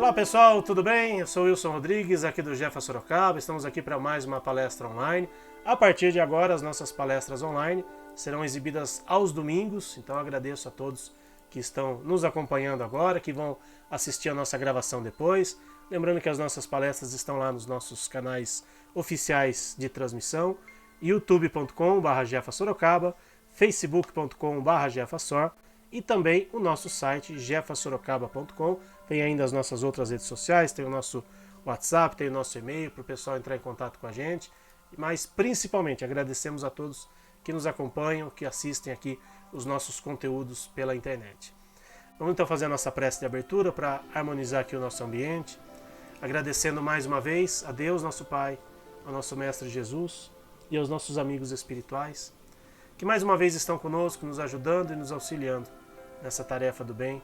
Olá pessoal, tudo bem? Eu sou Wilson Rodrigues, aqui do Jefa Sorocaba. Estamos aqui para mais uma palestra online. A partir de agora, as nossas palestras online serão exibidas aos domingos, então agradeço a todos que estão nos acompanhando agora, que vão assistir a nossa gravação depois. Lembrando que as nossas palestras estão lá nos nossos canais oficiais de transmissão, youtube.com/jefasorocaba, facebook.com/jefasor e também o nosso site jefasorocaba.com. Tem ainda as nossas outras redes sociais, tem o nosso WhatsApp, tem o nosso e-mail para o pessoal entrar em contato com a gente. Mas principalmente agradecemos a todos que nos acompanham, que assistem aqui os nossos conteúdos pela internet. Vamos então fazer a nossa prece de abertura para harmonizar aqui o nosso ambiente, agradecendo mais uma vez a Deus, nosso Pai, ao nosso Mestre Jesus e aos nossos amigos espirituais, que mais uma vez estão conosco, nos ajudando e nos auxiliando nessa tarefa do bem,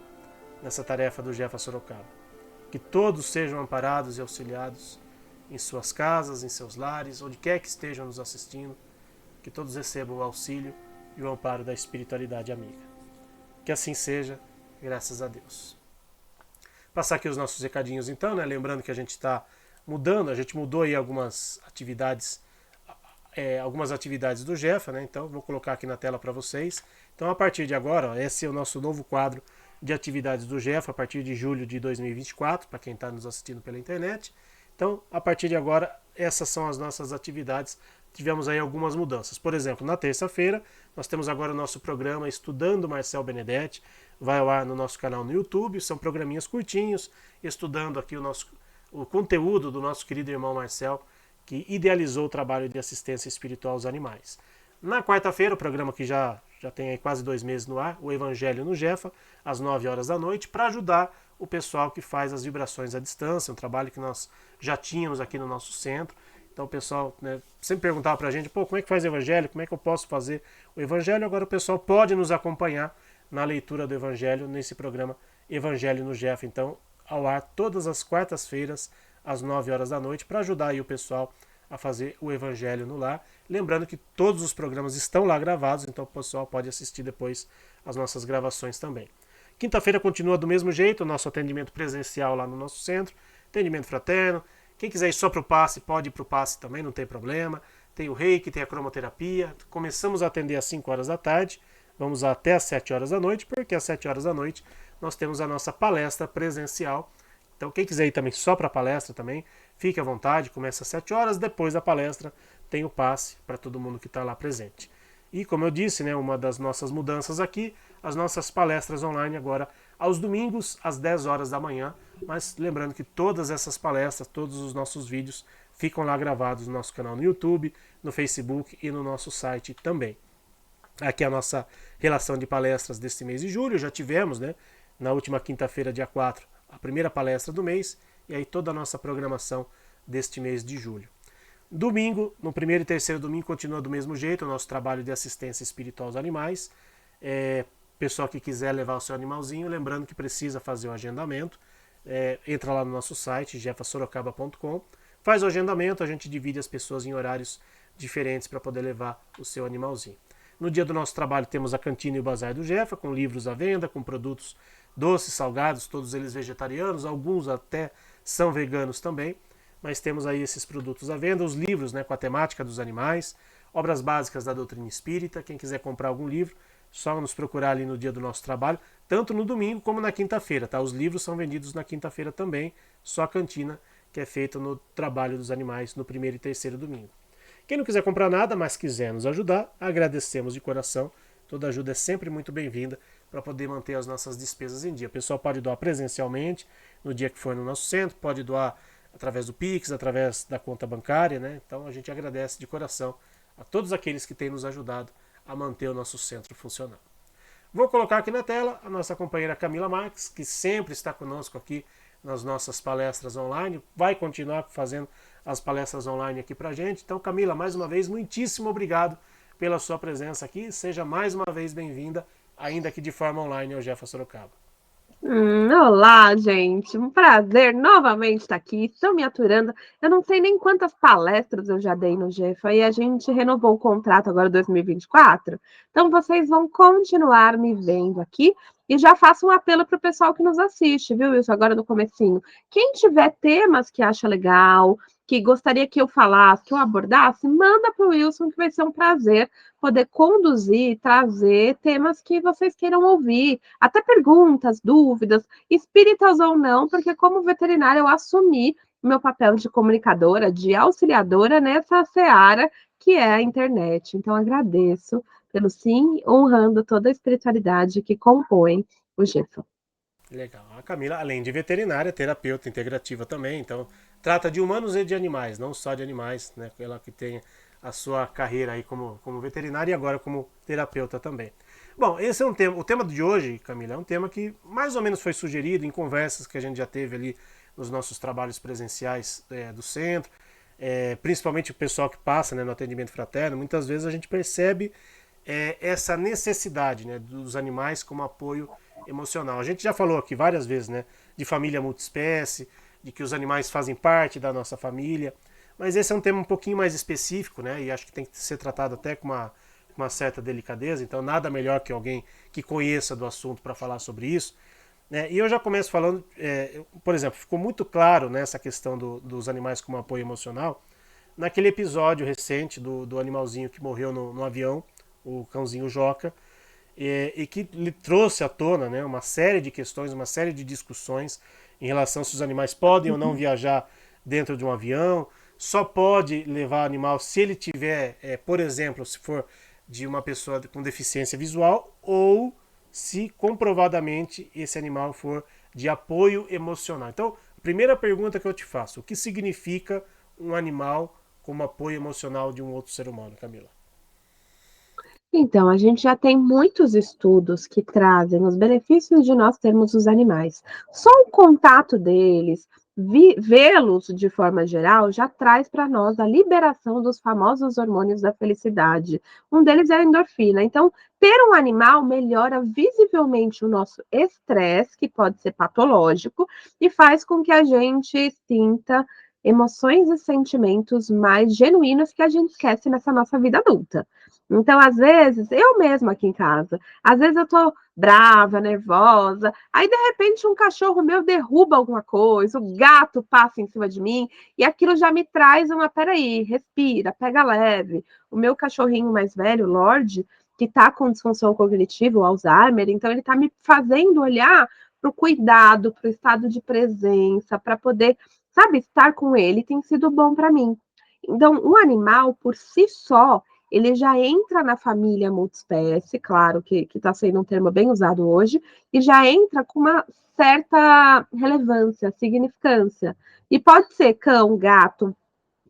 nessa tarefa do Jefa Sorocaba. Que todos sejam amparados e auxiliados em suas casas, em seus lares, onde quer que estejam nos assistindo, que todos recebam o auxílio e o amparo da espiritualidade amiga. Que assim seja, graças a Deus. Passar aqui os nossos recadinhos então, né? Lembrando que a gente está mudando, a gente mudou aí algumas atividades do Jefa, né? Então vou colocar aqui na tela para vocês. Então a partir de agora, ó, esse é o nosso novo quadro de atividades do Jefa, a partir de julho de 2024, para quem está nos assistindo pela internet. Então, a partir de agora, essas são as nossas atividades. Tivemos aí algumas mudanças. Por exemplo, na terça-feira, nós temos agora o nosso programa Estudando Marcel Benedetti. Vai ao ar no nosso canal no YouTube. São programinhas curtinhos, estudando aqui o conteúdo do nosso querido irmão Marcel, que idealizou o trabalho de assistência espiritual aos animais. Na quarta-feira, o programa que já tem aí quase 2 meses no ar, o Evangelho no Jefa, às 9 horas da noite, para ajudar o pessoal que faz as vibrações à distância, um trabalho que nós já tínhamos aqui no nosso centro. Então o pessoal, né, sempre perguntava para a gente, como é que faz o Evangelho, como é que eu posso fazer o Evangelho? Agora o pessoal pode nos acompanhar na leitura do Evangelho, nesse programa Evangelho no Jefa. Então, ao ar todas as quartas-feiras, às 9 horas da noite, para ajudar aí o pessoal a fazer o Evangelho no lar. Lembrando que todos os programas estão lá gravados, então o pessoal pode assistir depois as nossas gravações também. Quinta-feira continua do mesmo jeito, o nosso atendimento presencial lá no nosso centro, atendimento fraterno. Quem quiser ir só para o passe, pode ir para o passe também, não tem problema. Tem o reiki, tem a cromoterapia. Começamos a atender às 5 horas da tarde, vamos até às 7 horas da noite, porque às 7 horas da noite nós temos a nossa palestra presencial. Então quem quiser ir também só para a palestra também, fique à vontade, começa às 7 horas, depois da palestra tem o passe para todo mundo que está lá presente. E como eu disse, né, uma das nossas mudanças aqui, as nossas palestras online agora aos domingos, às 10 horas da manhã, mas lembrando que todas essas palestras, todos os nossos vídeos ficam lá gravados no nosso canal no YouTube, no Facebook e no nosso site também. Aqui a nossa relação de palestras deste mês de julho, já tivemos, né, na última quinta-feira, dia 4, a primeira palestra do mês, e aí toda a nossa programação deste mês de julho. Domingo, no primeiro e terceiro domingo, continua do mesmo jeito o nosso trabalho de assistência espiritual aos animais. Pessoal que quiser levar o seu animalzinho, lembrando que precisa fazer o agendamento, entra lá no nosso site, jefasorocaba.com, faz o agendamento, a gente divide as pessoas em horários diferentes para poder levar o seu animalzinho. No dia do nosso trabalho temos a cantina e o bazar do Jefa, com livros à venda, com produtos doces, salgados, todos eles vegetarianos, alguns até são veganos também, mas temos aí esses produtos à venda, os livros, né, com a temática dos animais, obras básicas da doutrina espírita. Quem quiser comprar algum livro, só nos procurar ali no dia do nosso trabalho, tanto no domingo como na quinta-feira, tá? Os livros são vendidos na quinta-feira também, só a cantina que é feita no trabalho dos animais no primeiro e terceiro domingo. Quem não quiser comprar nada, mas quiser nos ajudar, agradecemos de coração. Toda ajuda é sempre muito bem-vinda para poder manter as nossas despesas em dia. O pessoal pode doar presencialmente, no dia que for no nosso centro, pode doar através do Pix, através da conta bancária, né? Então a gente agradece de coração a todos aqueles que têm nos ajudado a manter o nosso centro funcionando. Vou colocar aqui na tela a nossa companheira Camila Marques, que sempre está conosco aqui nas nossas palestras online, vai continuar fazendo as palestras online aqui pra gente. Então, Camila, mais uma vez, muitíssimo obrigado pela sua presença aqui. Seja mais uma vez bem-vinda, ainda que de forma online, ao Jefa Sorocaba. Olá, gente. Um prazer novamente estar aqui. Estão me aturando. Eu não sei nem quantas palestras eu já dei no GEFA e a gente renovou o contrato agora 2024. Então, vocês vão continuar me vendo aqui e já faço um apelo para o pessoal que nos assiste, viu, Wilson? Agora no comecinho. Quem tiver temas que acha legal, que gostaria que eu falasse, que eu abordasse, manda para o Wilson, que vai ser um prazer poder conduzir, trazer temas que vocês queiram ouvir, até perguntas, dúvidas, espíritas ou não, porque como veterinária eu assumi meu papel de comunicadora, de auxiliadora nessa seara que é a internet. Então agradeço pelo sim, honrando toda a espiritualidade que compõe o GEFA. Legal. A Camila, além de veterinária, é terapeuta integrativa também, então trata de humanos e de animais, não só de animais, né? Ela que tem a sua carreira aí como veterinária e agora como terapeuta também. Bom, esse é um tema. O tema de hoje, Camila, é um tema que mais ou menos foi sugerido em conversas que a gente já teve ali nos nossos trabalhos presenciais do centro, principalmente o pessoal que passa, né, no atendimento fraterno. Muitas vezes a gente percebe essa necessidade, né, dos animais como apoio emocional. A gente já falou aqui várias vezes, né, de família multiespécie, de que os animais fazem parte da nossa família, mas esse é um tema um pouquinho mais específico, né, e acho que tem que ser tratado até com uma certa delicadeza, então nada melhor que alguém que conheça do assunto para falar sobre isso. Né? E eu já começo falando, por exemplo, ficou muito claro nessa questão dos animais como apoio emocional, naquele episódio recente do animalzinho que morreu no avião, o cãozinho Joca, e que lhe trouxe à tona, né, uma série de questões, uma série de discussões em relação se os animais podem ou não viajar dentro de um avião, só pode levar animal se ele tiver, por exemplo, se for de uma pessoa com deficiência visual ou se comprovadamente esse animal for de apoio emocional. Então, a primeira pergunta que eu te faço: o que significa um animal como apoio emocional de um outro ser humano, Camila? Então, a gente já tem muitos estudos que trazem os benefícios de nós termos os animais. Só o contato deles, vê-los de forma geral, já traz para nós a liberação dos famosos hormônios da felicidade. Um deles é a endorfina. Então, ter um animal melhora visivelmente o nosso estresse, que pode ser patológico, e faz com que a gente sinta emoções e sentimentos mais genuínos que a gente esquece nessa nossa vida adulta. Então, às vezes, eu mesma aqui em casa, às vezes eu tô brava, nervosa, aí de repente um cachorro meu derruba alguma coisa, o gato passa em cima de mim, e aquilo já me traz uma, peraí, respira, pega leve. O meu cachorrinho mais velho, Lorde, que tá com disfunção cognitiva, o Alzheimer, então ele tá me fazendo olhar para o cuidado, para o estado de presença, para poder, sabe, estar com ele, tem sido bom para mim. Então, o animal, por si só, ele já entra na família multiespécie, claro que está sendo um termo bem usado hoje, e já entra com uma certa relevância, significância. E pode ser cão, gato,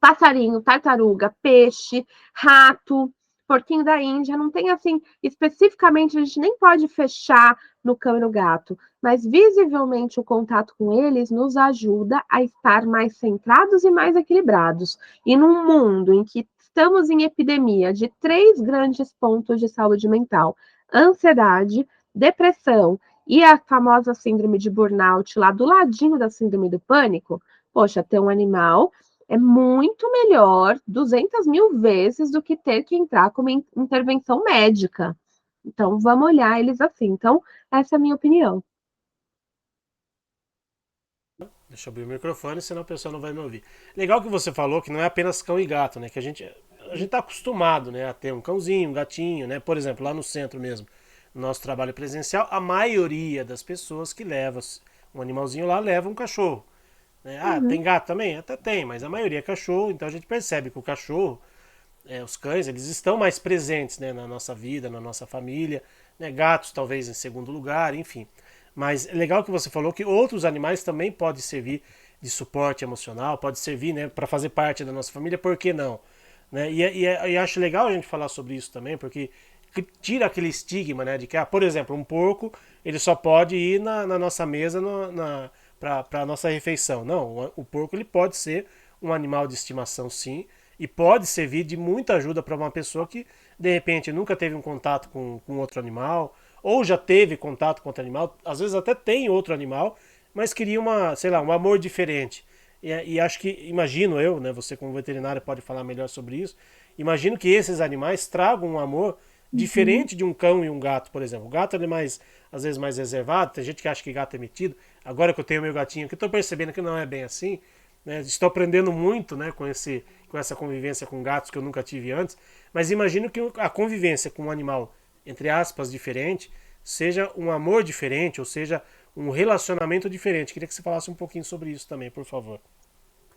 passarinho, tartaruga, peixe, rato, porquinho da Índia, não tem assim, especificamente, a gente nem pode fechar no cão e no gato, mas visivelmente o contato com eles nos ajuda a estar mais centrados e mais equilibrados. E num mundo em que estamos em epidemia de três grandes pontos de saúde mental: ansiedade, depressão e a famosa síndrome de burnout, lá do ladinho da síndrome do pânico, poxa, ter um animal é muito melhor, 200 mil vezes, do que ter que entrar com uma intervenção médica. Então, vamos olhar eles assim. Então, essa é a minha opinião. Deixa eu abrir o microfone, senão a pessoa não vai me ouvir. Legal que você falou que não é apenas cão e gato, né? Que a gente tá acostumado, né, a ter um cãozinho, um gatinho, né? Por exemplo, lá no centro mesmo, no nosso trabalho presencial, a maioria das pessoas que leva um animalzinho lá leva um cachorro. Né? Ah, tem Uhum. gato também? Até tem, mas a maioria é cachorro, então a gente percebe que o cachorro, os cães, eles estão mais presentes, né, na nossa vida, na nossa família, né? Gatos talvez em segundo lugar, enfim. Mas é legal que você falou que outros animais também podem servir de suporte emocional, pode servir, né, para fazer parte da nossa família, por que não? Né? E acho legal a gente falar sobre isso também, porque tira aquele estigma, né, de que, por exemplo, um porco ele só pode ir na nossa mesa para a nossa refeição. Não, o porco ele pode ser um animal de estimação, sim, e pode servir de muita ajuda para uma pessoa que de repente nunca teve um contato com outro animal ou já teve contato com outro animal, às vezes até tem outro animal, mas queria uma, sei lá, um amor diferente. E acho que, imagino eu, né, você como veterinário pode falar melhor sobre isso, imagino que esses animais tragam um amor Uhum. diferente de um cão e um gato, por exemplo. O gato ele é mais, às vezes mais reservado, tem gente que acha que gato é metido. Agora que eu tenho meu gatinho aqui, estou percebendo que não é bem assim. Né? Estou aprendendo muito, né, com essa convivência com gatos que eu nunca tive antes. Mas imagino que a convivência com um animal, entre aspas, diferente, seja um amor diferente, ou seja, um relacionamento diferente. Queria que você falasse um pouquinho sobre isso também, por favor.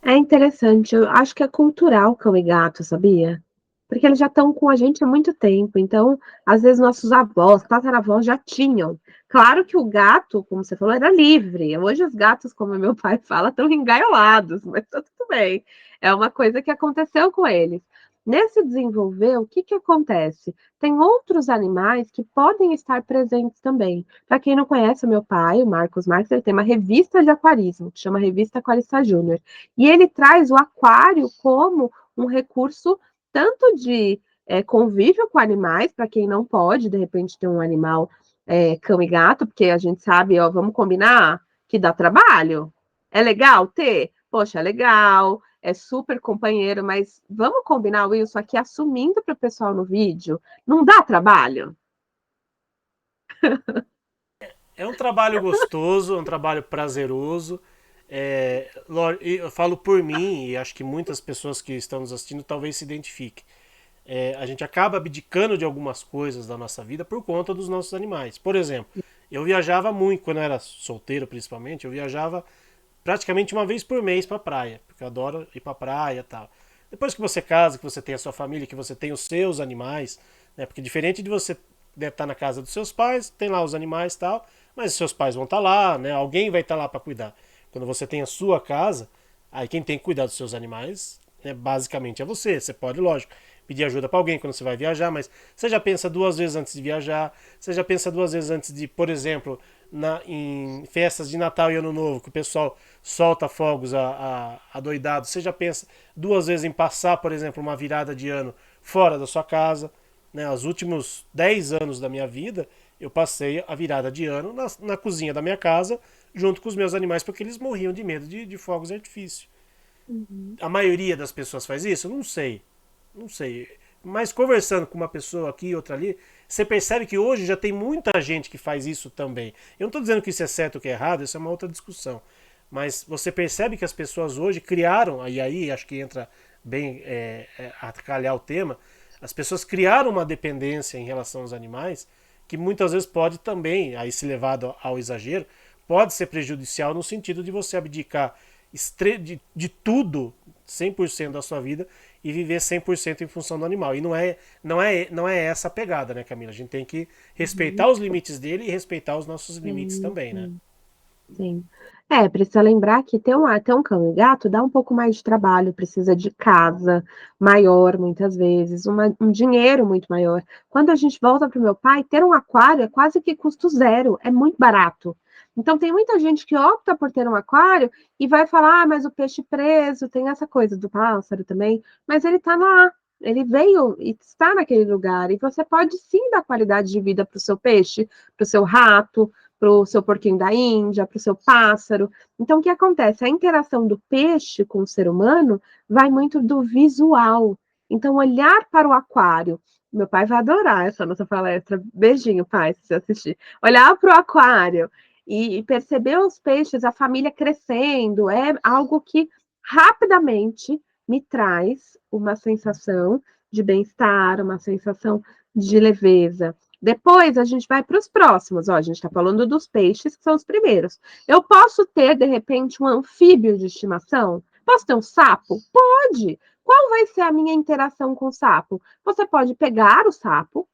É interessante, eu acho que é cultural cão e gato, sabia? Porque eles já estão com a gente há muito tempo, então, às vezes, nossos avós, tataravós já tinham. Claro que o gato, como você falou, era livre. Hoje os gatos, como meu pai fala, estão engaiolados, mas tá tudo bem. É uma coisa que aconteceu com eles. Nesse desenvolver, o que que acontece? Tem outros animais que podem estar presentes também. Para quem não conhece o meu pai, o Marcos Marques, ele tem uma revista de aquarismo, que chama Revista Aquarista Júnior. E ele traz o aquário como um recurso tanto de convívio com animais, para quem não pode, de repente, ter um animal cão e gato, porque a gente sabe, ó, vamos combinar que dá trabalho. É legal ter? Poxa, é legal, é super companheiro, mas vamos combinar, Wilson, aqui assumindo para o pessoal no vídeo, não dá trabalho? É um trabalho gostoso, é um trabalho prazeroso. Eu falo por mim, e acho que muitas pessoas que estão nos assistindo talvez se identifiquem. A gente acaba abdicando de algumas coisas da nossa vida por conta dos nossos animais. Por exemplo, eu viajava muito, quando eu era solteiro principalmente, eu viajava praticamente uma vez por mês para praia, porque eu adoro ir para praia e tal. Depois que você casa, que você tem a sua família, que você tem os seus animais, né? Porque diferente de você estar na casa dos seus pais, tem lá os animais e tal, mas os seus pais vão estar lá, né? Alguém vai estar lá para cuidar. Quando você tem a sua casa, aí quem tem que cuidar dos seus animais, né, basicamente é você. Você pode, lógico, pedir ajuda para alguém quando você vai viajar, mas você já pensa duas vezes antes de viajar, você já pensa duas vezes antes de, por exemplo, em festas de Natal e Ano Novo, que o pessoal solta fogos adoidado, você já pensa duas vezes em passar, por exemplo, uma virada de ano fora da sua casa. Né? Os últimos 10 anos da minha vida, eu passei a virada de ano na cozinha da minha casa, junto com os meus animais, porque eles morriam de medo de fogos de artifício. Uhum. A maioria das pessoas faz isso? Não sei. Não sei. Mas conversando com uma pessoa aqui e outra ali, você percebe que hoje já tem muita gente que faz isso também. Eu não estou dizendo que isso é certo ou que é errado, isso é uma outra discussão. Mas você percebe que as pessoas hoje criaram, e aí acho que entra bem a calhar o tema, as pessoas criaram uma dependência em relação aos animais que muitas vezes pode também, aí se levado ao exagero, pode ser prejudicial no sentido de você abdicar de tudo 100% da sua vida e viver 100% em função do animal. E não é essa a pegada, né, Camila? A gente tem que respeitar Uhum. os limites dele e respeitar os nossos limites Sim, também, né? sim. Sim. É, precisa lembrar que ter um cão e gato dá um pouco mais de trabalho, precisa de casa maior, muitas vezes, um dinheiro muito maior. Quando a gente volta para o meu pai, ter um aquário é quase que custo zero, é muito barato. Então, tem muita gente que opta por ter um aquário e vai falar, ah, mas o peixe preso, tem essa coisa do pássaro também, mas ele está lá. Ele veio e está naquele lugar, e você pode sim dar qualidade de vida para o seu peixe, para o seu rato, para o seu porquinho da Índia, para o seu pássaro. Então, o que acontece? A interação do peixe com o ser humano vai muito do visual. Então, olhar para o aquário. Meu pai vai adorar essa nossa palestra. Beijinho, pai, se você assistir. Olhar para o aquário e perceber os peixes, a família crescendo, é algo que rapidamente me traz uma sensação de bem-estar, uma sensação de leveza. Depois a gente vai para os próximos. Ó, a gente está falando dos peixes, que são os primeiros. Eu posso ter, de repente, um anfíbio de estimação? Posso ter um sapo? Pode. Qual vai ser a minha interação com o sapo? Você pode pegar o sapo,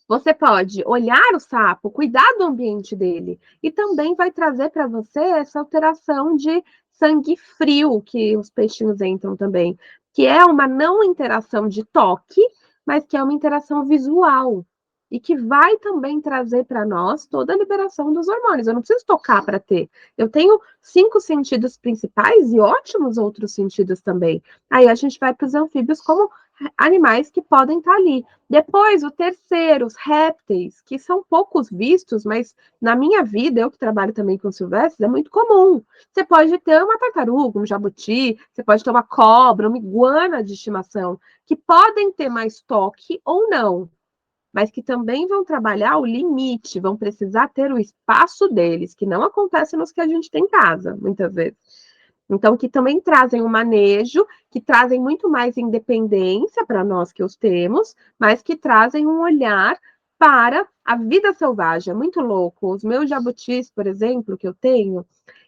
você pode olhar o sapo, cuidar do ambiente dele, e também vai trazer para você essa alteração de sangue frio que os peixinhos entram também, que é uma não interação de toque, mas que é uma interação visual. E que vai também trazer para nós toda a liberação dos hormônios. Eu não preciso tocar para ter. Eu tenho 5 sentidos principais e ótimos outros sentidos também. Aí a gente vai para os anfíbios como animais que podem estar ali. Depois, o terceiro, os répteis, que são poucos vistos, mas na minha vida, eu que trabalho também com silvestres, é muito comum. Você pode ter uma tartaruga, um jabuti, você pode ter uma cobra, uma iguana de estimação, que podem ter mais toque ou não, mas que também vão trabalhar o limite, vão precisar ter o espaço deles, que não acontece nos que a gente tem em casa, muitas vezes. Então, que também trazem um manejo, que trazem muito mais independência para nós que os temos, mas que trazem um olhar para a vida selvagem. É muito louco. Os meus jabutis, por exemplo, que eu tenho,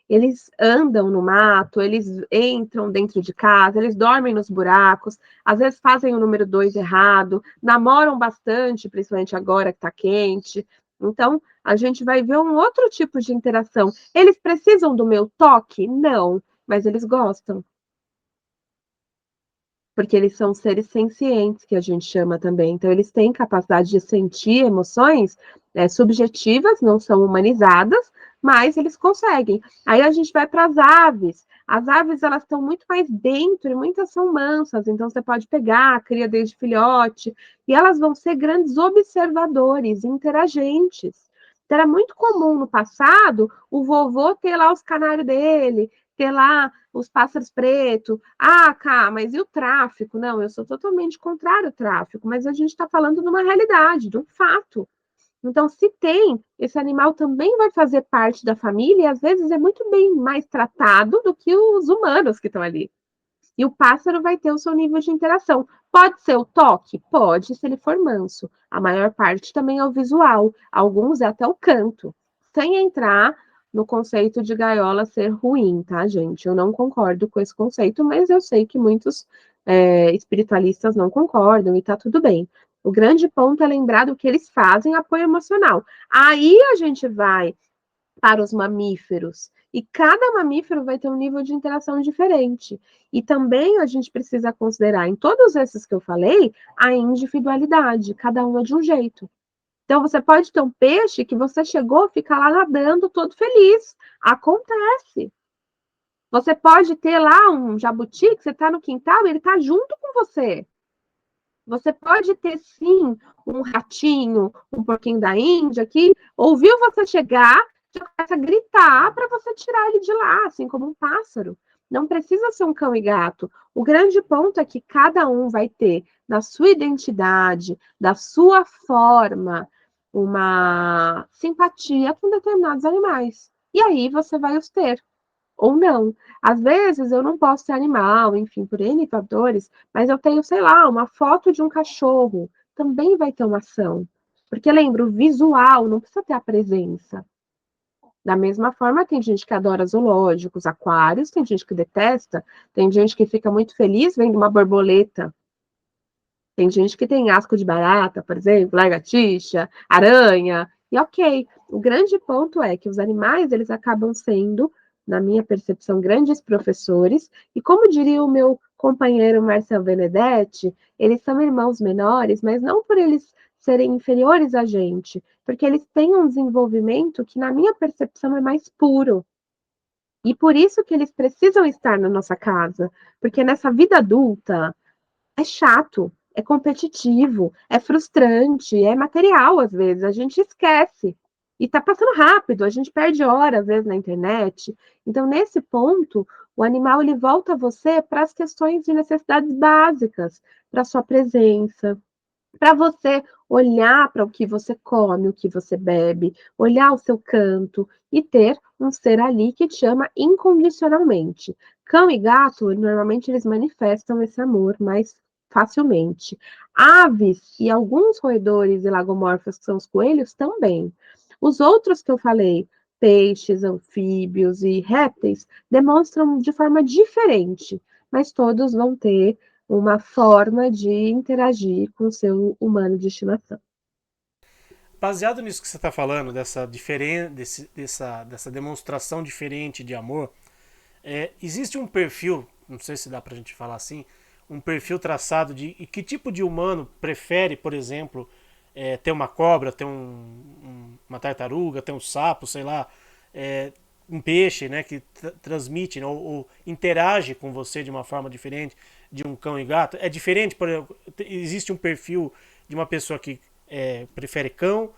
eles andam no mato, eles entram dentro de casa, eles dormem nos buracos, às vezes fazem o número 2 errado, namoram bastante, principalmente agora que está quente. Então, a gente vai ver um outro tipo de interação. Eles precisam do meu toque? Não, mas eles gostam, porque eles são seres sencientes, que a gente chama também. Então, eles têm capacidade de sentir emoções subjetivas, não são humanizadas, mas eles conseguem. Aí a gente vai para as aves. As aves, elas estão muito mais dentro, e muitas são mansas, então você pode pegar, cria desde filhote, e elas vão ser grandes observadores, interagentes. Então, era muito comum no passado o vovô ter lá os canários dele, ter lá os pássaros pretos. Ah, cá, mas e o tráfico? Não, eu sou totalmente contrário ao tráfico, mas a gente está falando de uma realidade, de um fato. Então, se tem, esse animal também vai fazer parte da família e às vezes é muito bem mais tratado do que os humanos que estão ali. E o pássaro vai ter o seu nível de interação. Pode ser o toque? Pode, se ele for manso. A maior parte também é o visual. Alguns é até o canto. Sem entrar no conceito de gaiola ser ruim, tá, gente? Eu não concordo com esse conceito, mas eu sei que muitos espiritualistas não concordam e tá tudo bem. O grande ponto é lembrar do que eles fazem, apoio emocional. Aí a gente vai para os mamíferos. E cada mamífero vai ter um nível de interação diferente. E também a gente precisa considerar, em todos esses que eu falei, a individualidade. Cada um é de um jeito. Então, você pode ter um peixe que você chegou, fica lá nadando todo feliz. Acontece. Você pode ter lá um jabuti que você está no quintal e ele está junto com você. Você pode ter, sim, um ratinho, um porquinho da Índia que ouviu você chegar, já começa a gritar para você tirar ele de lá, assim como um pássaro. Não precisa ser um cão e gato. O grande ponto é que cada um vai ter, na sua identidade, da sua forma, uma simpatia com determinados animais. E aí você vai os ter ou não. Às vezes eu não posso ser animal, enfim, por N fatores, mas eu tenho, sei lá, uma foto de um cachorro, também vai ter uma ação. Porque lembra, o visual não precisa ter a presença. Da mesma forma, tem gente que adora zoológicos, aquários, tem gente que detesta, tem gente que fica muito feliz vendo uma borboleta. Tem gente que tem asco de barata, por exemplo, lagartixa, aranha, e ok. O grande ponto é que os animais, eles acabam sendo, na minha percepção, grandes professores, e como diria o meu companheiro Marcel Benedetti, eles são irmãos menores, mas não por eles serem inferiores a gente, porque eles têm um desenvolvimento que, na minha percepção, é mais puro. E por isso que eles precisam estar na nossa casa, porque nessa vida adulta, é chato, é competitivo, é frustrante, é material às vezes, a gente esquece. E tá passando rápido, a gente perde horas às vezes na internet. Então, nesse ponto, o animal ele volta a você para as questões de necessidades básicas, para sua presença, para você olhar para o que você come, o que você bebe, olhar o seu canto e ter um ser ali que te ama incondicionalmente. Cão e gato, normalmente eles manifestam esse amor mais facilmente. Aves e alguns roedores e lagomorfos, que são os coelhos, também. Os outros que eu falei, peixes, anfíbios e répteis, demonstram de forma diferente, mas todos vão ter uma forma de interagir com o seu humano de estimação. Baseado nisso que você está falando, dessa demonstração diferente de amor, existe um perfil, não sei se dá pra gente falar assim, um perfil traçado de e que tipo de humano prefere, por exemplo, ter uma cobra, ter uma tartaruga, ter um sapo, sei lá. um peixe, né, que transmite, né, ou interage com você de uma forma diferente de um cão e gato. É diferente, por exemplo, existe um perfil de uma pessoa que prefere cão,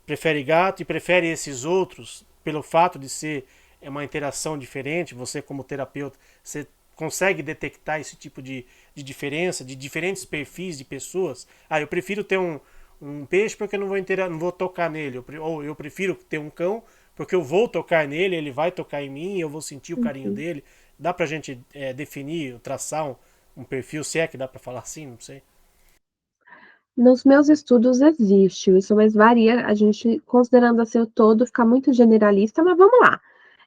prefere gato e prefere esses outros pelo fato de ser uma interação diferente. Você, como terapeuta, você consegue detectar esse tipo de diferença, de diferentes perfis de pessoas. Ah, eu prefiro ter um peixe porque eu não vou tocar nele. Ou eu prefiro ter um cão porque eu vou tocar nele, ele vai tocar em mim, eu vou sentir o carinho Uhum. dele. Dá pra gente definir, traçar um perfil, se é que dá pra falar assim, não sei. Nos meus estudos existe isso, mas varia, a gente, considerando assim o todo, fica muito generalista, mas vamos lá.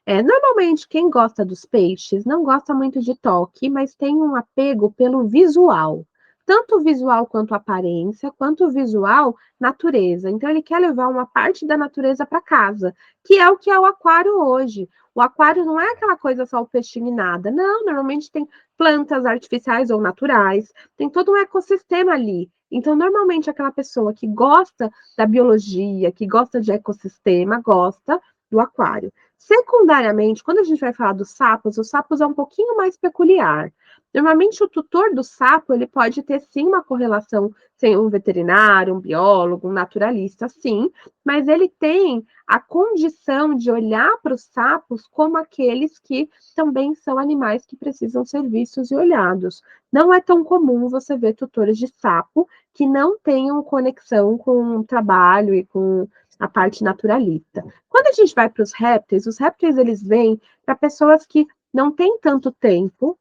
Normalmente, quem gosta dos peixes não gosta muito de toque, mas tem um apego pelo visual. Tanto o visual quanto a aparência, quanto o visual natureza. Então, ele quer levar uma parte da natureza para casa, que é o aquário hoje. O aquário não é aquela coisa só o peixinho e nada. Não, normalmente tem plantas artificiais ou naturais, tem todo um ecossistema ali. Então, normalmente, aquela pessoa que gosta da biologia, que gosta de ecossistema, gosta do aquário. Secundariamente, quando a gente vai falar dos sapos, os sapos é um pouquinho mais peculiar. Normalmente, o tutor do sapo, ele pode ter sim uma correlação sem um veterinário, um biólogo, um naturalista, sim, mas ele tem a condição de olhar para os sapos como aqueles que também são animais que precisam ser vistos e olhados. Não é tão comum você ver tutores de sapo que não tenham conexão com o trabalho e com a parte naturalista. Quando a gente vai para os répteis eles vêm para pessoas que não têm tanto tempo,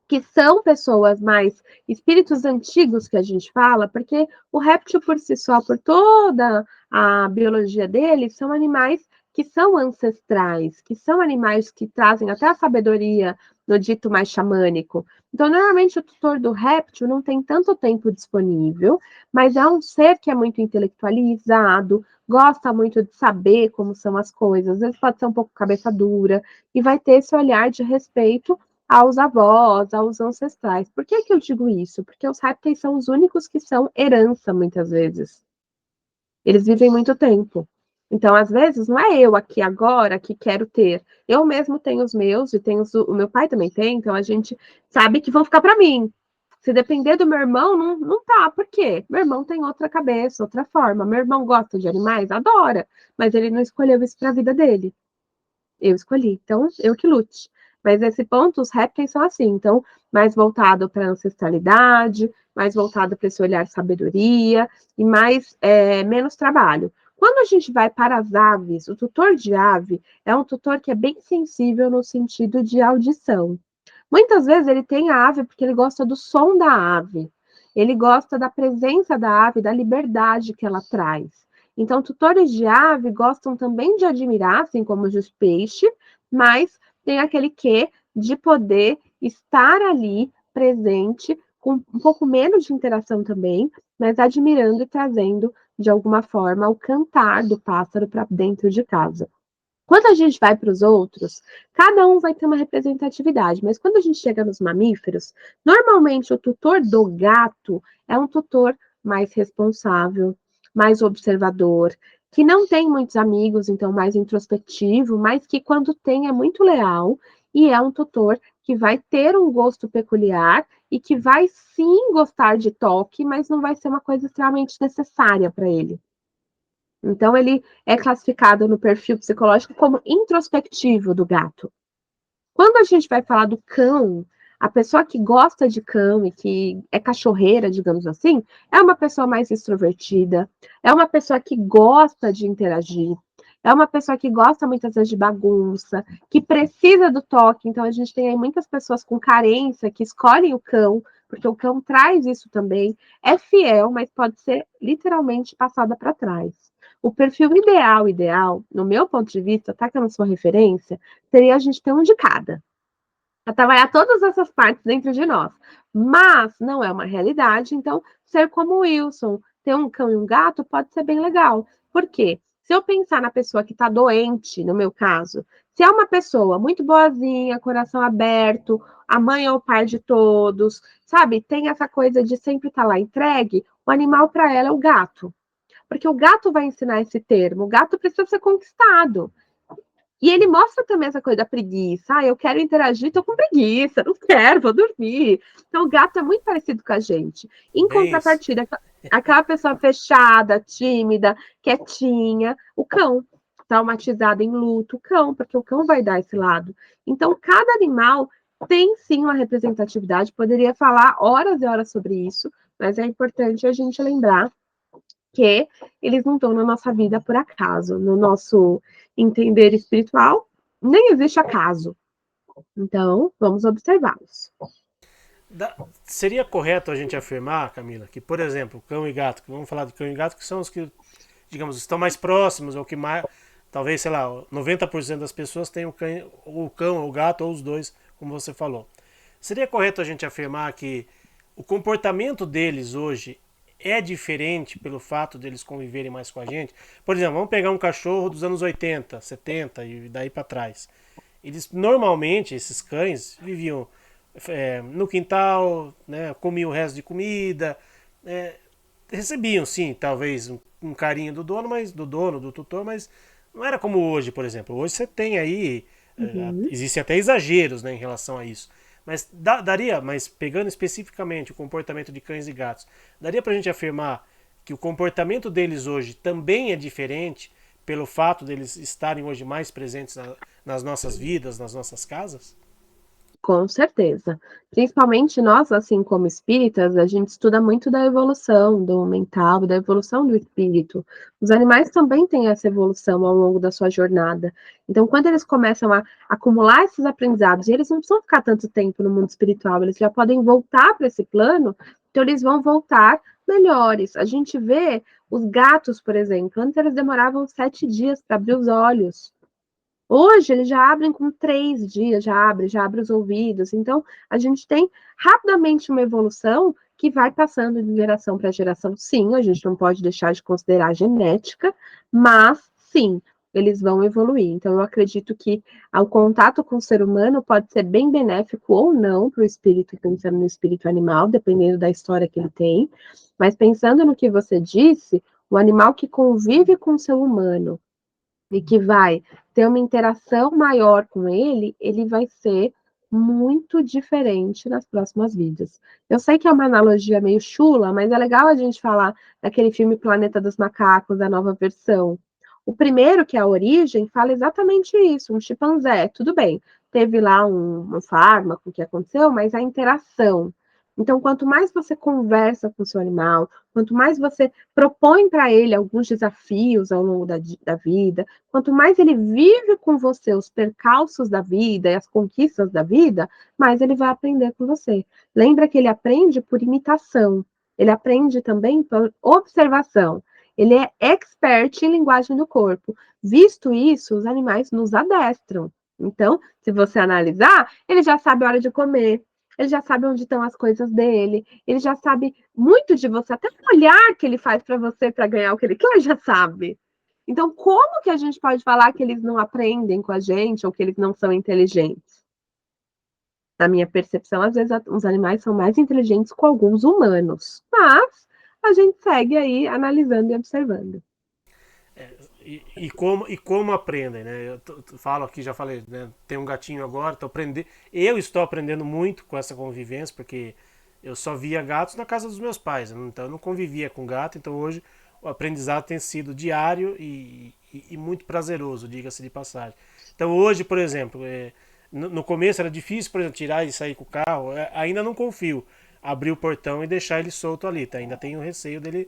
que são pessoas mais espíritos antigos que a gente fala, porque o réptil por si só, por toda a biologia dele, são animais que são ancestrais, que são animais que trazem até a sabedoria no dito mais xamânico. Então, normalmente o tutor do réptil não tem tanto tempo disponível, mas é um ser que é muito intelectualizado, gosta muito de saber como são as coisas, às vezes pode ser um pouco cabeça dura, e vai ter esse olhar de respeito aos avós, aos ancestrais. Por que que eu digo isso? Porque os répteis são os únicos que são herança, muitas vezes. Eles vivem muito tempo. Então, às vezes, não é eu aqui agora que quero ter. Eu mesmo tenho os meus, e tenho o meu pai também tem, então a gente sabe que vão ficar para mim. Se depender do meu irmão, não tá. Por quê? Meu irmão tem outra cabeça, outra forma. Meu irmão gosta de animais? Adora. Mas ele não escolheu isso para a vida dele. Eu escolhi, então eu que lute. Mas nesse ponto, os répteis são assim, então, mais voltado para a ancestralidade, mais voltado para esse olhar de sabedoria e mais menos trabalho. Quando a gente vai para as aves, o tutor de ave é um tutor que é bem sensível no sentido de audição. Muitas vezes ele tem a ave porque ele gosta do som da ave, ele gosta da presença da ave, da liberdade que ela traz. Então, tutores de ave gostam também de admirar, assim como os de peixe, mas tem aquele quê de poder estar ali presente, com um pouco menos de interação também, mas admirando e trazendo, de alguma forma, o cantar do pássaro para dentro de casa. Quando a gente vai para os outros, cada um vai ter uma representatividade, mas quando a gente chega nos mamíferos, normalmente o tutor do gato é um tutor mais responsável, mais observador, que não tem muitos amigos, então mais introspectivo, mas que quando tem é muito leal e é um tutor que vai ter um gosto peculiar e que vai sim gostar de toque, mas não vai ser uma coisa extremamente necessária para ele. Então, ele é classificado no perfil psicológico como introspectivo do gato. Quando a gente vai falar do cão, a pessoa que gosta de cão e que é cachorreira, digamos assim, é uma pessoa mais extrovertida, é uma pessoa que gosta de interagir, é uma pessoa que gosta muitas vezes de bagunça, que precisa do toque. Então, a gente tem aí muitas pessoas com carência que escolhem o cão, porque o cão traz isso também. É fiel, mas pode ser literalmente passada para trás. O perfil ideal, no meu ponto de vista, tá que eu não sou referência, seria a gente ter um de cada, para trabalhar todas essas partes dentro de nós. Mas não é uma realidade, então ser como o Wilson, ter um cão e um gato pode ser bem legal. Por quê? Se eu pensar na pessoa que está doente, no meu caso, se é uma pessoa muito boazinha, coração aberto, a mãe ou o pai de todos, sabe? Tem essa coisa de sempre estar lá entregue, o animal para ela é o gato. Porque o gato vai ensinar esse termo, o gato precisa ser conquistado. E ele mostra também essa coisa da preguiça. Ah, eu quero interagir, tô com preguiça, não quero, vou dormir. Então, o gato é muito parecido com a gente. Em Bem isso. contrapartida, aquela pessoa fechada, tímida, quietinha, o cão, traumatizado em luto, o cão, porque o cão vai dar esse lado. Então, cada animal tem sim uma representatividade, poderia falar horas e horas sobre isso, mas é importante a gente lembrar que eles não estão na nossa vida por acaso. No nosso entender espiritual, nem existe acaso. Então, vamos observá-los. Seria correto a gente afirmar, Camila, que, por exemplo, cão e gato, vamos falar de cão e gato, que são os que, digamos, estão mais próximos, ou que mais, talvez, sei lá, 90% das pessoas têm o cão ou o gato, ou os dois, como você falou. Seria correto a gente afirmar que o comportamento deles hoje é diferente pelo fato deles conviverem mais com a gente? Por exemplo, vamos pegar um cachorro dos anos 80, 70 e daí para trás. Eles normalmente, esses cães, viviam no quintal, né, comiam o resto de comida, é, recebiam sim, talvez um carinho do dono, mas do dono, do tutor, mas não era como hoje, por exemplo. Hoje você tem aí, Uhum. existem até exageros, né, em relação a isso. Mas daria, mas pegando especificamente o comportamento de cães e gatos, daria pra gente afirmar que o comportamento deles hoje também é diferente pelo fato deles estarem hoje mais presentes nas nossas vidas, nas nossas casas? Com certeza. Principalmente nós, assim como espíritas, a gente estuda muito da evolução do mental, da evolução do espírito. Os animais também têm essa evolução ao longo da sua jornada. Então, quando eles começam a acumular esses aprendizados, e eles não precisam ficar tanto tempo no mundo espiritual, eles já podem voltar para esse plano, então eles vão voltar melhores. A gente vê os gatos, por exemplo, antes eles demoravam 7 dias para abrir os olhos. Hoje eles já abrem com 3 dias, já abre os ouvidos. Então, a gente tem rapidamente uma evolução que vai passando de geração para geração. Sim, a gente não pode deixar de considerar a genética, mas sim, eles vão evoluir. Então, eu acredito que o contato com o ser humano pode ser bem benéfico ou não para o espírito, pensando no espírito animal, dependendo da história que ele tem. Mas pensando no que você disse, o animal que convive com o ser humano e que vai ter uma interação maior com ele, ele vai ser muito diferente nas próximas vidas. Eu sei que é uma analogia meio chula, mas é legal a gente falar daquele filme Planeta dos Macacos, a nova versão. O primeiro, que é a origem, fala exatamente isso, um chimpanzé, tudo bem, teve lá um fármaco que aconteceu, mas a interação. Então, quanto mais você conversa com o seu animal, quanto mais você propõe para ele alguns desafios ao longo da vida, quanto mais ele vive com você os percalços da vida e as conquistas da vida, mais ele vai aprender com você. Lembra que ele aprende por imitação, ele aprende também por observação. Ele é expert em linguagem do corpo. Visto isso, os animais nos adestram. Então, se você analisar, ele já sabe a hora de comer, ele já sabe onde estão as coisas dele, ele já sabe muito de você, até o olhar que ele faz para você para ganhar o que ele quer, ele já sabe. Então, como que a gente pode falar que eles não aprendem com a gente ou que eles não são inteligentes? Na minha percepção, às vezes os animais são mais inteligentes com alguns humanos, mas a gente segue aí analisando e observando. E como aprendem, né? Falo aqui, já falei, né? Tem um gatinho agora, eu estou aprendendo muito com essa convivência, porque eu só via gatos na casa dos meus pais, então eu não convivia com gato, então hoje o aprendizado tem sido diário e muito prazeroso, diga-se de passagem. Então hoje, por exemplo, no começo era difícil, por exemplo, tirar e sair com o carro, ainda não confio abrir o portão e deixar ele solto ali, tá? Ainda tenho receio dele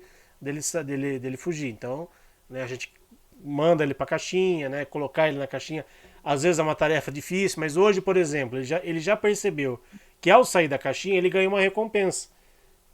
fugir. Então, né, a gente manda ele para a caixinha, né, colocar ele na caixinha. Às vezes é uma tarefa difícil, mas hoje, por exemplo, ele já percebeu que ao sair da caixinha ele ganha uma recompensa.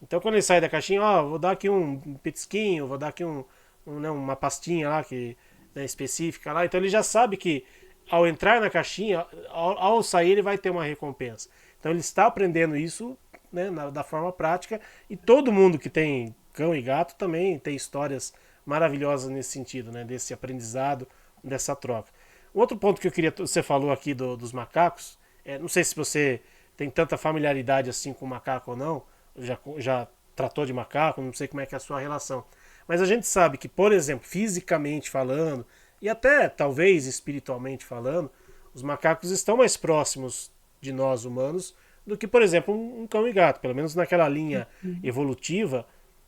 Então quando ele sai da caixinha, ó, vou dar aqui um petisquinho, vou dar aqui né, uma pastinha lá que né, específica lá. Então ele já sabe que ao entrar na caixinha, ao sair ele vai ter uma recompensa. Então ele está aprendendo isso né, da forma prática e todo mundo que tem cão e gato também tem histórias maravilhosas nesse sentido, né, desse aprendizado, dessa troca. Outro ponto que eu queria, você falou aqui dos macacos, não sei se você tem tanta familiaridade assim com o macaco ou não, já tratou de macaco, não sei como é que é a sua relação. Mas a gente sabe que, por exemplo, fisicamente falando, E até, talvez, espiritualmente falando, os macacos estão mais próximos de nós humanos do que, por exemplo, um cão e gato. Pelo menos naquela linha evolutiva,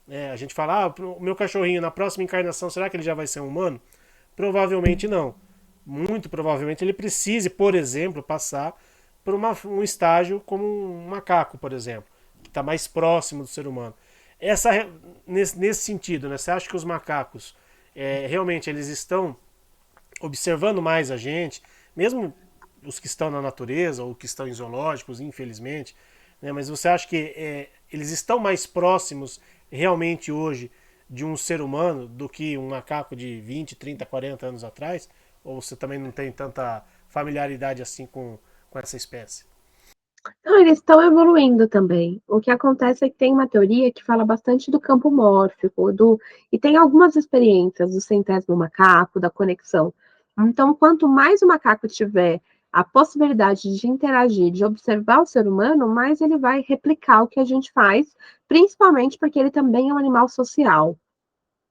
né? A gente fala, o meu cachorrinho na próxima encarnação, será que ele já vai ser um humano? Provavelmente não. Muito provavelmente ele precise, por exemplo, passar por um estágio como um macaco, por exemplo, que está mais próximo do ser humano. Essa, nesse sentido, né, você acha que os macacos realmente eles estão observando mais a gente, mesmo os que estão na natureza ou que estão em zoológicos, infelizmente, né, mas você acha que eles estão mais próximos realmente hoje de um ser humano do que um macaco de 20, 30, 40 anos atrás? Ou você também não tem tanta familiaridade assim com essa espécie? Não, eles estão evoluindo também. O que acontece é que tem uma teoria que fala bastante do campo mórfico, e tem algumas experiências do centésimo macaco, da conexão. Então, quanto mais o macaco tiver a possibilidade de interagir, de observar o ser humano, mais ele vai replicar o que a gente faz, principalmente porque ele também é um animal social.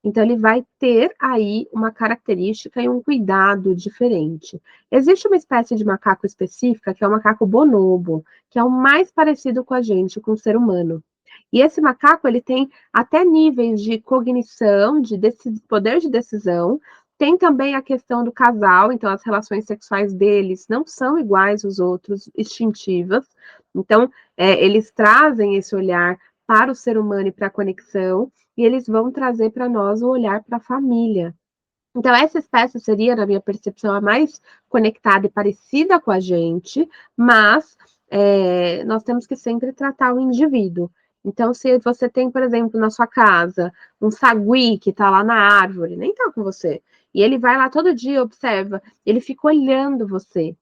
Então, ele vai ter aí uma característica e um cuidado diferente. Existe uma espécie de macaco específica, que é o macaco bonobo, que é o mais parecido com a gente, com o ser humano. E esse macaco, ele tem até níveis de cognição, poder de decisão, tem também a questão do casal, então as relações sexuais deles não são iguais aos outros, instintivas. Então, eles trazem esse olhar para o ser humano e para a conexão, e eles vão trazer para nós o olhar para a família. Então, essa espécie seria, na minha percepção, a mais conectada e parecida com a gente, mas nós temos que sempre tratar o indivíduo. Então, se você tem, por exemplo, na sua casa, um sagui que está lá na árvore, nem está com você, e ele vai lá todo dia, observa, ele fica olhando você.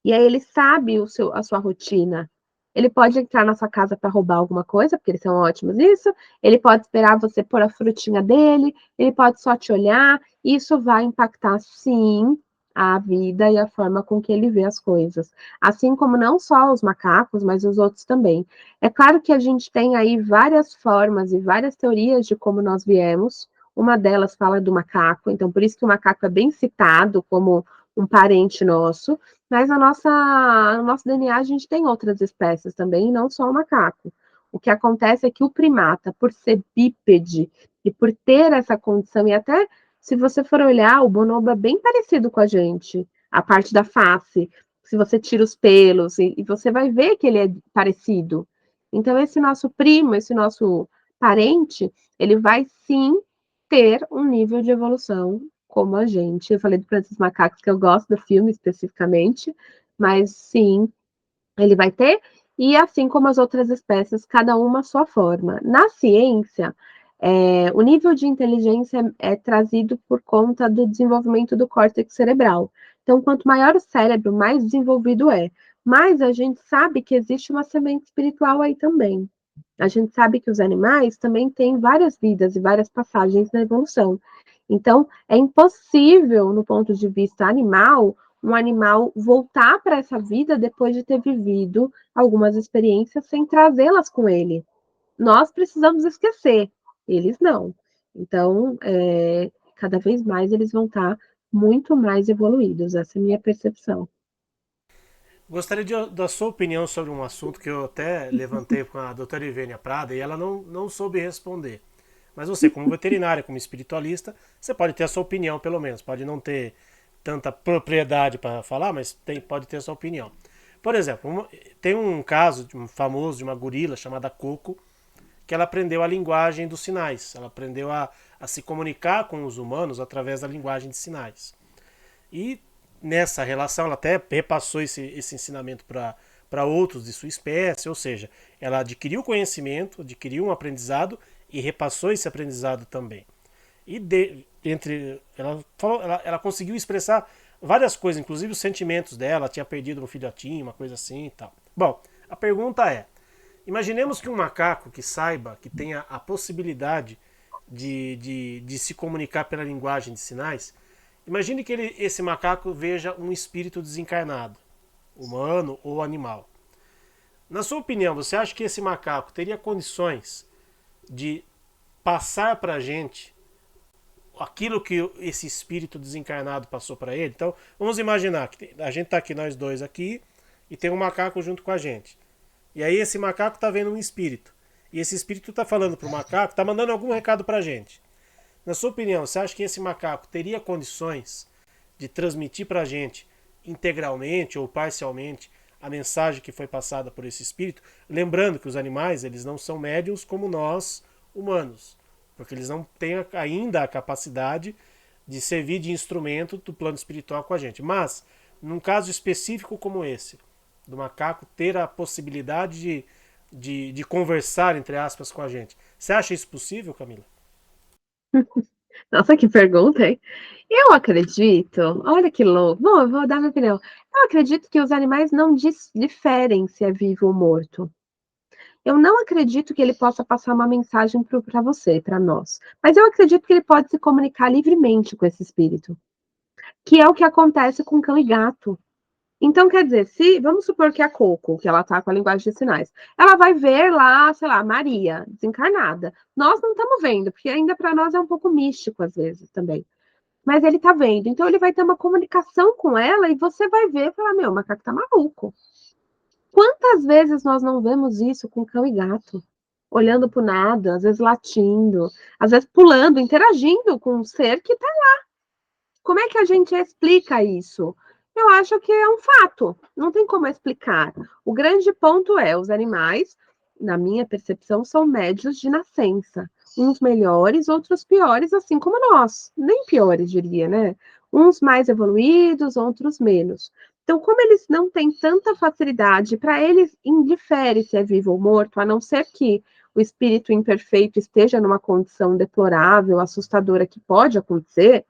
E aí ele sabe a sua rotina. Ele pode entrar na sua casa para roubar alguma coisa, porque eles são ótimos nisso. Ele pode esperar você pôr a frutinha dele. Ele pode só te olhar. Isso vai impactar, sim, a vida e a forma com que ele vê as coisas. Assim como não só os macacos, mas os outros também. É claro que a gente tem aí várias formas e várias teorias de como nós viemos. Uma delas fala do macaco, então por isso que o macaco é bem citado como um parente nosso. Mas no nosso DNA a gente tem outras espécies também, não só o macaco. O que acontece é que o primata, por ser bípede e por ter essa condição, e até se você for olhar, o bonobo é bem parecido com a gente, a parte da face, se você tira os pelos, e você vai ver que ele é parecido. Então, esse nosso primo, esse nosso parente, ele vai sim ter um nível de evolução como a gente. Eu falei do Planeta dos Macacos, que eu gosto do filme especificamente, mas sim, ele vai ter, e assim como as outras espécies, cada uma a sua forma. Na ciência, o nível de inteligência é trazido por conta do desenvolvimento do córtex cerebral. Então, quanto maior o cérebro, mais desenvolvido é. Mas a gente sabe que existe uma semente espiritual aí também. A gente sabe que os animais também têm várias vidas e várias passagens na evolução. Então, é impossível, no ponto de vista animal, um animal voltar para essa vida depois de ter vivido algumas experiências sem trazê-las com ele. Nós precisamos esquecer, eles não. Então, cada vez mais eles vão estar muito mais evoluídos, essa é a minha percepção. Gostaria da sua opinião sobre um assunto que eu até levantei com a doutora Ivênia Prada e ela não soube responder. Mas você, como veterinária, como espiritualista, você pode ter a sua opinião, pelo menos. Pode não ter tanta propriedade para falar, mas pode ter a sua opinião. Por exemplo, tem um caso famoso de uma gorila chamada Coco, que ela aprendeu a linguagem dos sinais. Ela aprendeu a se comunicar com os humanos através da linguagem de sinais. E nessa relação, ela até repassou esse ensinamento para outros de sua espécie, ou seja, ela adquiriu conhecimento, adquiriu um aprendizado e repassou esse aprendizado também. E ela conseguiu expressar várias coisas, inclusive os sentimentos dela, tinha perdido um filhotinho, uma coisa assim e tal. Bom, a pergunta é: imaginemos que um macaco que saiba, que tenha a possibilidade de se comunicar pela linguagem de sinais, imagine que esse macaco veja um espírito desencarnado, humano ou animal. Na sua opinião, você acha que esse macaco teria condições de passar para a gente aquilo que esse espírito desencarnado passou para ele. Então, vamos imaginar que a gente está aqui, nós dois aqui, e tem um macaco junto com a gente. E aí esse macaco está vendo um espírito. E esse espírito está falando para o macaco, está mandando algum recado para a gente. Na sua opinião, você acha que esse macaco teria condições de transmitir para a gente integralmente ou parcialmente a mensagem que foi passada por esse espírito? Lembrando que os animais, eles não são médiums como nós, humanos, porque eles não têm ainda a capacidade de servir de instrumento do plano espiritual com a gente. Mas, num caso específico como esse, do macaco ter a possibilidade de conversar, entre aspas, com a gente, você acha isso possível, Camila? Nossa, que pergunta, hein? Eu acredito, olha que louco. Bom, eu vou dar minha opinião. Eu acredito que os animais não diferem se é vivo ou morto. Eu não acredito que ele possa passar uma mensagem para você, para nós. Mas eu acredito que ele pode se comunicar livremente com esse espírito, que é o que acontece com cão e gato. Então, quer dizer, se vamos supor que a Coco, que ela tá com a linguagem de sinais, ela vai ver lá, sei lá, Maria, desencarnada. Nós não estamos vendo, porque ainda para nós é um pouco místico às vezes também. Mas ele tá vendo, então ele vai ter uma comunicação com ela e você vai ver e falar: meu, o macaco tá maluco. Quantas vezes nós não vemos isso com cão e gato? Olhando pro nada, às vezes latindo, às vezes pulando, interagindo com um ser que tá. Como é que a gente explica isso? Eu acho que é um fato, não tem como explicar. O grande ponto é, os animais, na minha percepção, são médios de nascença. Uns melhores, outros piores, assim como nós. Nem piores, diria, né? Uns mais evoluídos, outros menos. Então, como eles não têm tanta facilidade, para eles indifere se é vivo ou morto, a não ser que o espírito imperfeito esteja numa condição deplorável, assustadora, que pode acontecer,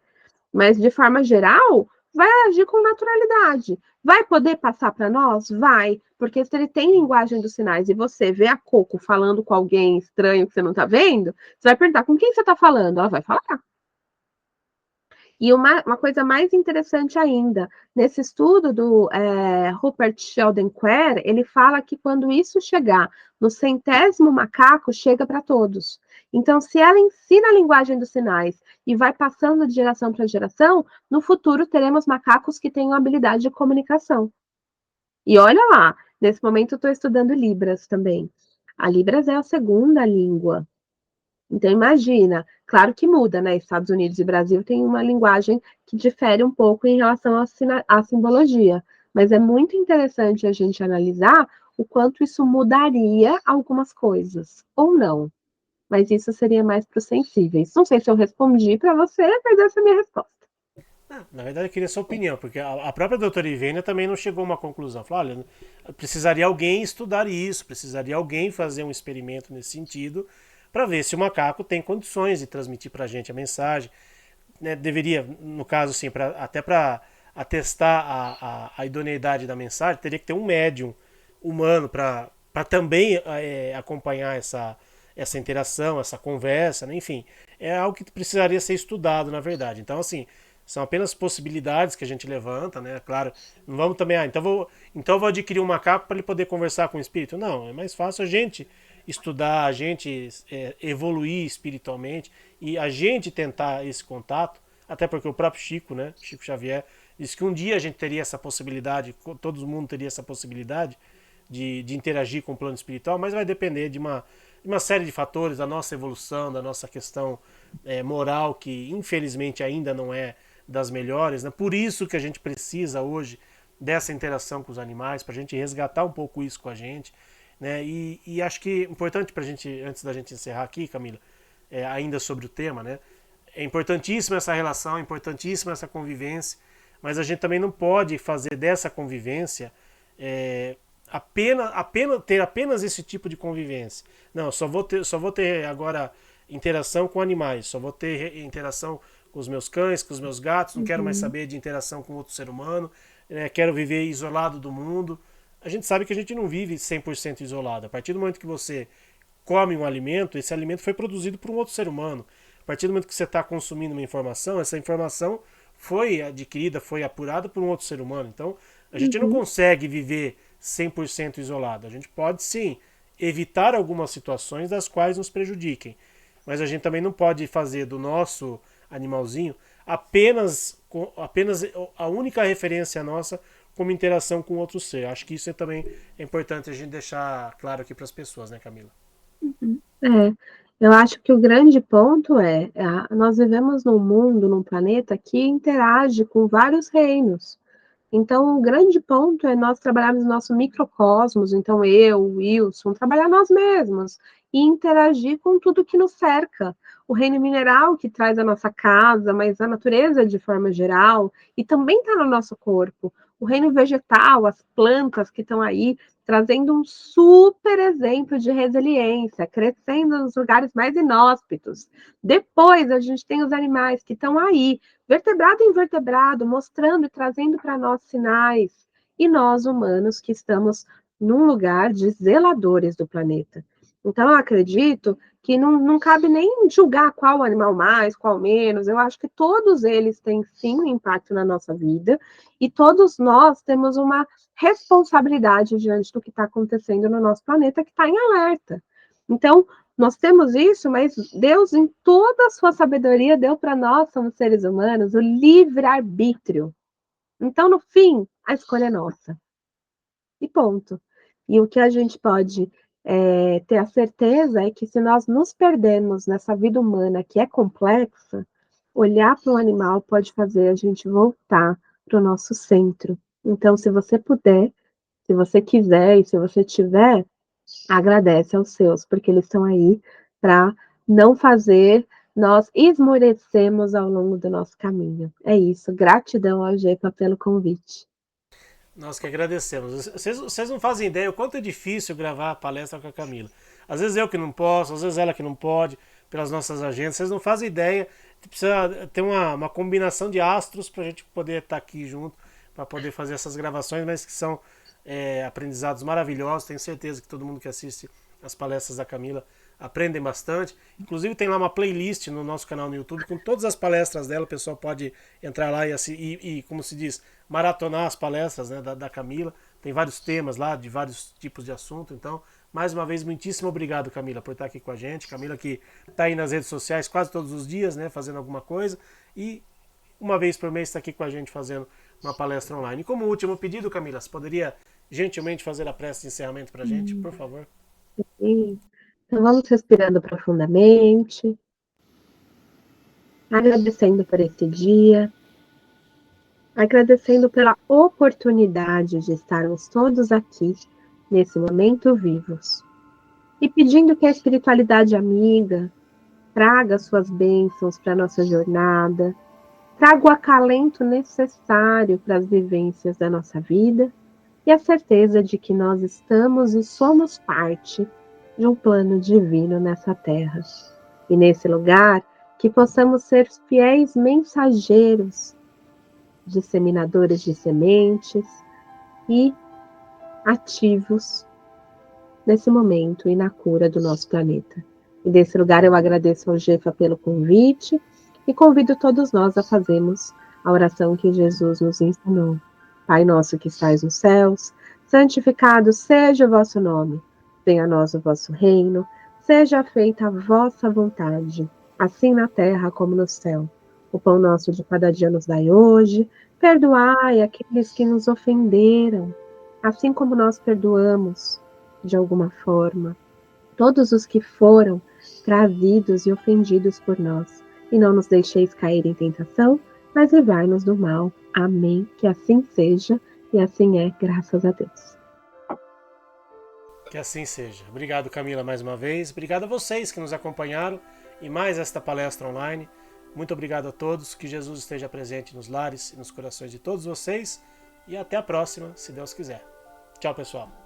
mas de forma geral, vai agir com naturalidade. Vai poder passar para nós? Vai, porque se ele tem linguagem dos sinais e você vê a Coco falando com alguém estranho que você não está vendo, você vai perguntar com quem você está falando? Ela vai falar. E uma coisa mais interessante ainda, nesse estudo do Rupert Sheldon Quer, ele fala que quando isso chegar no 100º macaco, chega para todos. Então, se ela ensina a linguagem dos sinais e vai passando de geração para geração, no futuro teremos macacos que tenham habilidade de comunicação. E olha lá, nesse momento eu estou estudando Libras também. A Libras é a segunda língua. Então, imagina, claro que muda, né? Estados Unidos e Brasil têm uma linguagem que difere um pouco em relação à simbologia, mas é muito interessante a gente analisar o quanto isso mudaria algumas coisas, ou não. Mas isso seria mais para os sensíveis. Não sei se eu respondi para você, mas essa é a minha resposta. Na verdade, eu queria sua opinião, porque a própria doutora Ivênia também não chegou a uma conclusão. Falou: olha, precisaria alguém estudar isso, precisaria alguém fazer um experimento nesse sentido, para ver se o macaco tem condições de transmitir para a gente a mensagem. Né, deveria, no caso, assim, até para atestar a idoneidade da mensagem, teria que ter um médium humano para também acompanhar essa interação, essa conversa, né? Enfim, é algo que precisaria ser estudado, na verdade. Então, assim, são apenas possibilidades que a gente levanta, né? Claro, não vamos também, então vou adquirir um macaco para ele poder conversar com o espírito. Não, é mais fácil a gente estudar, a gente evoluir espiritualmente e a gente tentar esse contato, até porque o próprio Chico, né, Chico Xavier, disse que um dia a gente teria essa possibilidade, todo mundo teria essa possibilidade de interagir com o plano espiritual, mas vai depender de uma série de fatores, da nossa evolução, da nossa questão moral, que infelizmente ainda não é das melhores, né? Por isso que a gente precisa hoje dessa interação com os animais, para a gente resgatar um pouco isso com a gente, né? E acho que é importante para a gente, antes da gente encerrar aqui, Camila, ainda sobre o tema, né? É importantíssima essa relação, é importantíssima essa convivência, mas a gente também não pode fazer dessa convivência ter apenas esse tipo de convivência. Não, só vou ter agora interação com animais, só vou ter interação com os meus cães, com os meus gatos, não quero mais saber de interação com outro ser humano, quero viver isolado do mundo. A gente sabe que a gente não vive 100% isolado. A partir do momento que você come um alimento, esse alimento foi produzido por um outro ser humano. A partir do momento que você está consumindo uma informação, essa informação foi adquirida, foi apurada por um outro ser humano. Então, a gente não consegue viver 100% isolado. A gente pode, sim, evitar algumas situações das quais nos prejudiquem. Mas a gente também não pode fazer do nosso animalzinho, apenas a única referência nossa como interação com outro ser. Acho que isso também é importante a gente deixar claro aqui para as pessoas, né, Camila? É, eu acho que o grande ponto nós vivemos num mundo, num planeta que interage com vários reinos. Então, o grande ponto é nós trabalharmos no nosso microcosmos, então eu, o Wilson, trabalhar nós mesmos e interagir com tudo que nos cerca. O reino mineral que traz a nossa casa, mas a natureza de forma geral, e também está no nosso corpo. O reino vegetal, as plantas que estão aí, trazendo um super exemplo de resiliência, crescendo nos lugares mais inóspitos. Depois, a gente tem os animais que estão aí, vertebrado em vertebrado, mostrando e trazendo para nós sinais. E nós, humanos, que estamos num lugar de zeladores do planeta. Então, eu acredito que não cabe nem julgar qual animal mais, qual menos. Eu acho que todos eles têm, sim, um impacto na nossa vida. E todos nós temos uma responsabilidade diante do que está acontecendo no nosso planeta, que está em alerta. Então, nós temos isso, mas Deus, em toda a sua sabedoria, deu para nós, somos seres humanos, o livre-arbítrio. Então, no fim, a escolha é nossa. E ponto. E o que a gente pode ter a certeza é que se nós nos perdermos nessa vida humana que é complexa, olhar para o animal pode fazer a gente voltar para o nosso centro. Então, se você puder, se você quiser e se você tiver, agradece aos seus, porque eles estão aí para não fazer nós esmorecemos ao longo do nosso caminho. É isso. Gratidão ao Gepa pelo convite. Nós que agradecemos. Vocês não fazem ideia o quanto é difícil gravar a palestra com a Camila. Às vezes eu que não posso, às vezes ela que não pode, pelas nossas agendas. Vocês não fazem ideia. Precisa ter uma combinação de astros para a gente poder estar aqui junto, para poder fazer essas gravações, mas que são aprendizados maravilhosos. Tenho certeza que todo mundo que assiste as palestras da Camila aprendem bastante. Inclusive tem lá uma playlist no nosso canal no YouTube com todas as palestras dela. O pessoal pode entrar lá e como se diz, maratonar as palestras, né, da Camila. Tem vários temas lá, de vários tipos de assunto. Então, mais uma vez, muitíssimo obrigado, Camila, por estar aqui com a gente. Camila que está aí nas redes sociais quase todos os dias, né, fazendo alguma coisa. E uma vez por mês está aqui com a gente fazendo uma palestra online. E como último pedido, Camila, você poderia gentilmente fazer a prece de encerramento para a gente, por favor? Então, vamos respirando profundamente, agradecendo por esse dia, agradecendo pela oportunidade de estarmos todos aqui, nesse momento, vivos. E pedindo que a espiritualidade amiga traga suas bênçãos para a nossa jornada, traga o acalento necessário para as vivências da nossa vida e a certeza de que nós estamos e somos parte de um plano divino nessa terra. E nesse lugar, que possamos ser fiéis mensageiros, disseminadores de sementes e ativos nesse momento e na cura do nosso planeta. E desse lugar eu agradeço ao Gefa pelo convite e convido todos nós a fazermos a oração que Jesus nos ensinou. Pai nosso que estais nos céus, santificado seja o vosso nome. Venha a nós o vosso reino, seja feita a vossa vontade, assim na terra como no céu. O pão nosso de cada dia nos dai hoje, perdoai aqueles que nos ofenderam, assim como nós perdoamos, de alguma forma, todos os que foram trazidos e ofendidos por nós. E não nos deixeis cair em tentação, mas livrai-nos do mal. Amém. Que assim seja, e assim é, graças a Deus. Que assim seja. Obrigado, Camila, mais uma vez. Obrigado a vocês que nos acompanharam em mais esta palestra online. Muito obrigado a todos. Que Jesus esteja presente nos lares e nos corações de todos vocês. E até a próxima, se Deus quiser. Tchau, pessoal.